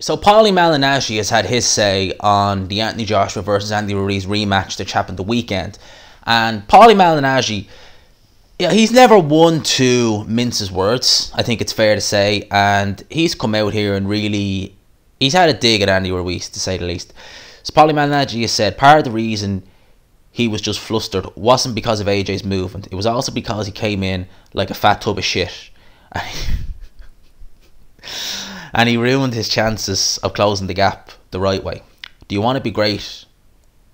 So Paulie Malignaggi has had his say on the Anthony Joshua versus Andy Ruiz rematch that happened the weekend. And Paulie Malignaggi, yeah, he's never one to mince his words, I think it's fair to say. And he's come out here and really, he's had a dig at Andy Ruiz, to say the least. So Paulie Malignaggi has said part of the reason he was just flustered wasn't because of AJ's movement. It was also because he came in like a fat tub of shit. And he ruined his chances of closing the gap the right way. Do you want to be great,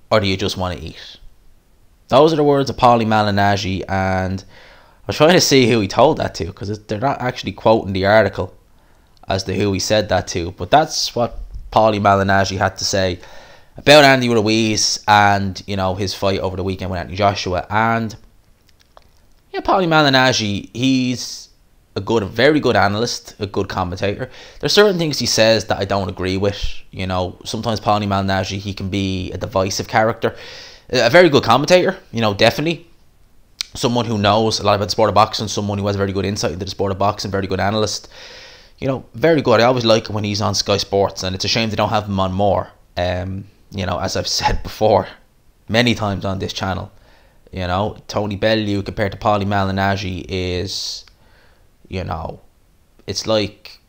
or do you just want to eat? Those are the words of Paulie Malignaggi, and I'm trying to see who he told that to, because they're not actually quoting the article as to who he said that to. But that's what Paulie Malignaggi had to say about Andy Ruiz and, you know, his fight over the weekend with Anthony Joshua. And yeah, Paulie Malignaggi, he's a very good analyst, a good commentator. There's certain things he says that I don't agree with. You know, sometimes Paulie Malignaggi, he can be a divisive character. A very good commentator, you know, definitely. Someone who knows a lot about the sport of boxing, someone who has very good insight into the sport of boxing, very good analyst. You know, very good. I always like him when he's on Sky Sports, and it's a shame they don't have him on more. You know, as I've said before, many times on this channel, you know, Tony Bellew compared to Paulie Malignaggi is, you know, it's like,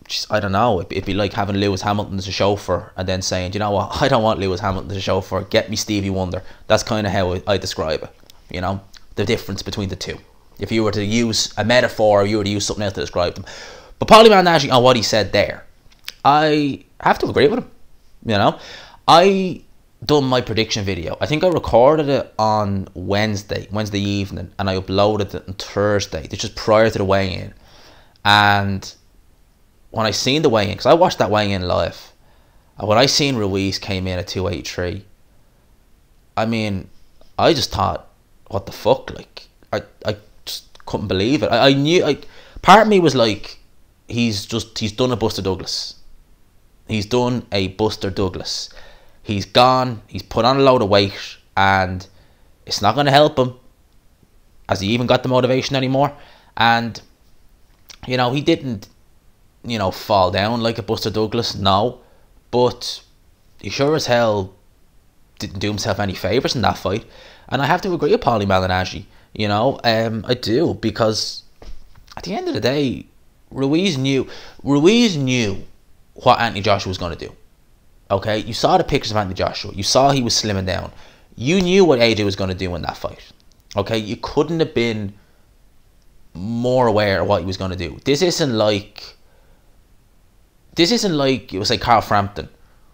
just, I don't know, it'd be like having Lewis Hamilton as a chauffeur and then saying, you know what, I don't want Lewis Hamilton as a chauffeur, get me Stevie Wonder. That's kind of how I describe it, you know, the difference between the two. If you were to use a metaphor, or you were to use something else to describe them. But Paulie Malignaggi, on what he said there, I have to agree with him, you know. I done my prediction video. I think I recorded it on Wednesday evening, and I uploaded it on Thursday, just prior to the weigh-in. And when I seen the weigh-in, because I watched that weigh-in live, and when I seen Ruiz came in at 283, I mean, I just thought, what the fuck? Like, I just couldn't believe it. I knew, part of me was like, he's done a Buster Douglas. He's done a Buster Douglas. He's gone, he's put on a load of weight, and it's not going to help him. Has he even got the motivation anymore? And, you know, he didn't, you know, fall down like a Buster Douglas, no. But he sure as hell didn't do himself any favours in that fight. And I have to agree with Paulie Malignaggi, you know, I do, because at the end of the day, Ruiz knew what Anthony Joshua was going to do. Okay, you saw the pictures of Anthony Joshua. You saw he was slimming down. You knew what AJ was going to do in that fight. Okay, you couldn't have been more aware of what he was going to do. This isn't like it was like Carl Frampton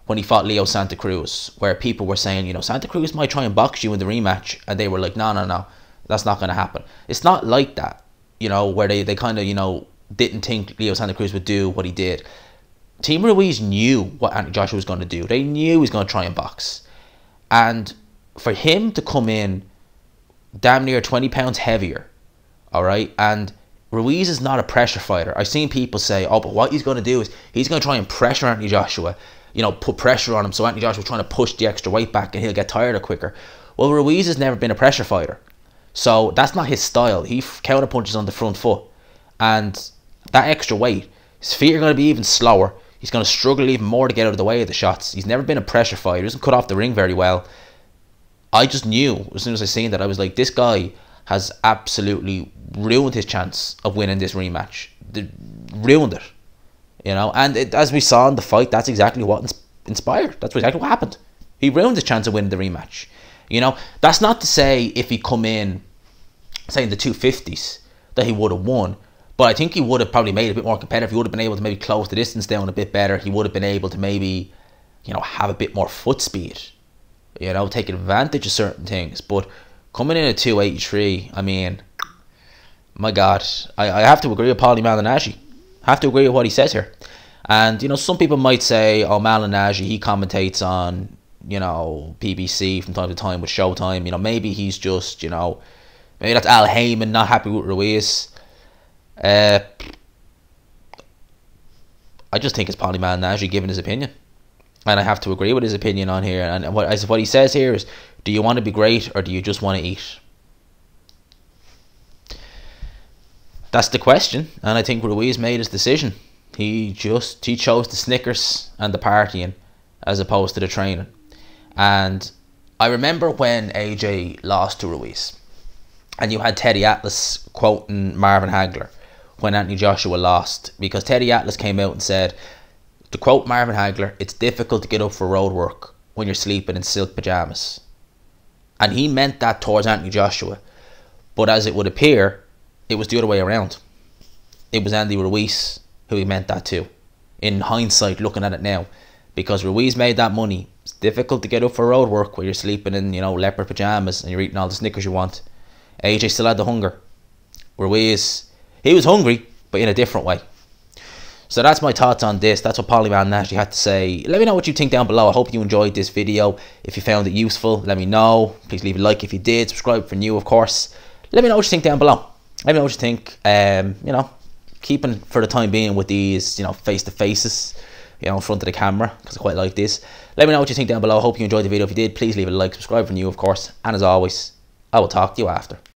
when he fought Leo Santa Cruz, where people were saying, you know, Santa Cruz might try and box you in the rematch, and they were like, no, that's not going to happen. It's not like that, you know, where they kind of, you know, didn't think Leo Santa Cruz would do what he did. Team Ruiz knew what Anthony Joshua was going to do. They knew he was going to try and box. And for him to come in damn near 20 pounds heavier, alright, and Ruiz is not a pressure fighter. I've seen people say, oh, but what he's going to do is he's going to try and pressure Anthony Joshua, you know, put pressure on him, so Anthony Joshua's trying to push the extra weight back and he'll get tired quicker. Well, Ruiz has never been a pressure fighter. So that's not his style. He counterpunches on the front foot. And that extra weight, his feet are going to be even slower. He's going to struggle even more to get out of the way of the shots. He's never been a pressure fighter. He doesn't cut off the ring very well. I just knew, as soon as I seen that, I was like, this guy has absolutely ruined his chance of winning this rematch. Ruined it. You know, and as we saw in the fight, that's exactly what inspired. That's exactly what happened. He ruined his chance of winning the rematch. You know, that's not to say if he come in, say in the 250s, that he would have won. But I think he would have probably made it a bit more competitive. He would have been able to maybe close the distance down a bit better. He would have been able to maybe, you know, have a bit more foot speed. You know, take advantage of certain things. But coming in at 283, I mean, my God, I have to agree with Paulie Malignaggi. I have to agree with what he says here. And, you know, some people might say, oh, Malignaggi, he commentates on, you know, PBC from time to time with Showtime. You know, maybe he's just, you know, maybe that's Al Heyman not happy with Ruiz. I just think it's Paulie Malignaggi giving his opinion, and I have to agree with his opinion on here. And what he says here is, do you want to be great, or do you just want to eat? That's the question, and I think Ruiz made his decision. He chose the Snickers and the partying as opposed to the training. And I remember when AJ lost to Ruiz, and you had Teddy Atlas quoting Marvin Hagler when Anthony Joshua lost, because Teddy Atlas came out and said, to quote Marvin Hagler, "It's difficult to get up for road work when you're sleeping in silk pajamas." And he meant that towards Anthony Joshua. But as it would appear, it was the other way around. It was Andy Ruiz who he meant that to, in hindsight, looking at it now. Because Ruiz made that money. It's difficult to get up for road work where you're sleeping in, leopard pajamas and you're eating all the Snickers you want. AJ still had the hunger. Ruiz, he was hungry, but in a different way. So that's my thoughts on this. That's what Paulie Malignaggi had to say. Let me know what you think down below. I hope you enjoyed this video. If you found it useful, let me know. Please leave a like if you did. Subscribe for new, of course. Let me know what you think down below. Let me know what you think. Keeping for the time being with these, face-to-faces, in front of the camera, because I quite like this. Let me know what you think down below. I hope you enjoyed the video. If you did, please leave a like. Subscribe for new, of course. And as always, I will talk to you after.